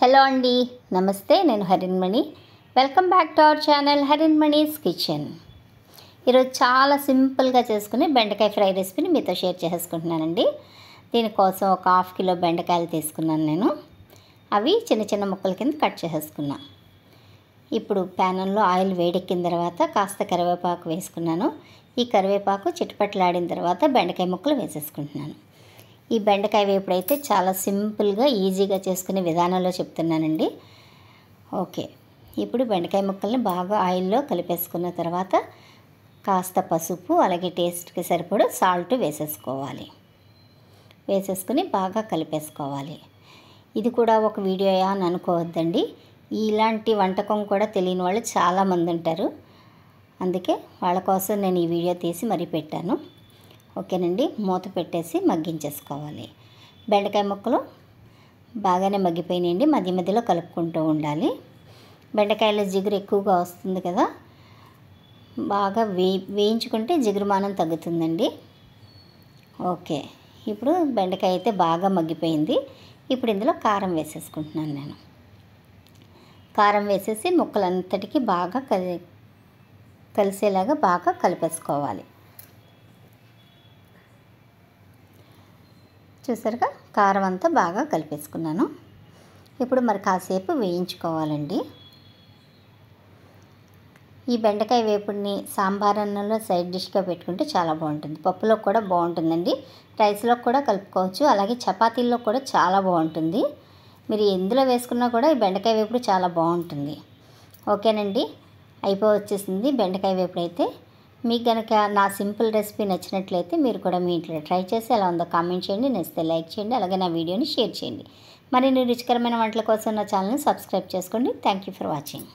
Hello అండి, నమస్తే. నేను Harinmani. Welcome back to our channel Harinmani's kitchen. ఈరోజు చాలా సింపుల్గా చేసుకుని బెండకాయ ఫ్రై రెసిపీని మీతో షేర్ చేసుకుంటున్నానండి. దీనికోసం ఒక 1/2 కిలో బెండకాయలు తీసుకున్నాను నేను. అవి చిన్న చిన్న ముక్కల కింద కట్ చేసేసుకున్నా. ఇప్పుడు ప్యాన్లో ఆయిల్ వేడెక్కిన తర్వాత కాస్త కరివేపాకు వేసుకున్నాను. ఈ కరివేపాకు చిటపట్లాడిన తర్వాత బెండకాయ ముక్కలు వేసేసుకుంటున్నాను. ఈ బెండకాయ వేపుడైతే చాలా సింపుల్గా ఈజీగా చేసుకునే విధానంలో చెప్తున్నానండి. ఓకే, ఇప్పుడు బెండకాయ ముక్కల్ని బాగా ఆయిల్లో కలిపేసుకున్న తర్వాత కాస్త పసుపు, అలాగే టేస్ట్కి సరిపడా సాల్ట్ వేసేసుకోవాలి. వేసేసుకుని బాగా కలిపేసుకోవాలి. ఇది కూడా ఒక వీడియోయా అని అనుకోవద్దండి. ఇలాంటి వంటకం కూడా తెలియని వాళ్ళు చాలామంది ఉంటారు. అందుకే వాళ్ళ కోసం నేను ఈ వీడియో తీసి మరీ పెట్టాను. ఓకేనండి, మూత పెట్టేసి మగ్గించేసుకోవాలి. బెండకాయ ముక్కలు బాగానే మగ్గిపోయినాయండి. మధ్య మధ్యలో కలుపుకుంటూ ఉండాలి. బెండకాయలో జిగురు ఎక్కువగా వస్తుంది కదా, బాగా వేయించుకుంటే జిగురుమానం తగ్గుతుందండి. ఓకే, ఇప్పుడు బెండకాయ అయితే బాగా మగ్గిపోయింది. ఇప్పుడు ఇందులో కారం వేసేసుకుంటున్నాను నేను. కారం వేసేసి ముక్కలంతటికీ బాగా కలిసేలాగా బాగా కలిపేసుకోవాలి. చూసారుగా, కారం అంతా బాగా కలిపేసుకున్నాను. ఇప్పుడు మరి కాసేపు వేయించుకోవాలండి. ఈ బెండకాయ వేపుడిని సాంబార్ అన్నంలో సైడ్ డిష్గా పెట్టుకుంటే చాలా బాగుంటుంది. పప్పులో కూడా బాగుంటుందండి. రైస్లో కూడా కలుపుకోవచ్చు, అలాగే చపాతీల్లో కూడా చాలా బాగుంటుంది. మీరు ఎందులో వేసుకున్నా కూడా ఈ బెండకాయ వేపుడు చాలా బాగుంటుంది. ఓకేనండి, వచ్చేసింది బెండకాయ వేపుడు అయితే. మీకు కనుక నా సింపుల్ రెసిపీ నచ్చినట్లయితే మీరు కూడా మీ ఇంట్లో ట్రై చేసి ఎలా ఉందో కామెంట్ చేయండి. నచ్చితే లైక్ చేయండి, అలాగే నా వీడియోని షేర్ చేయండి. మరిన్ని రుచికరమైన వంటల కోసం నా ఛానల్ని సబ్స్క్రైబ్ చేసుకోండి. Thank you for watching.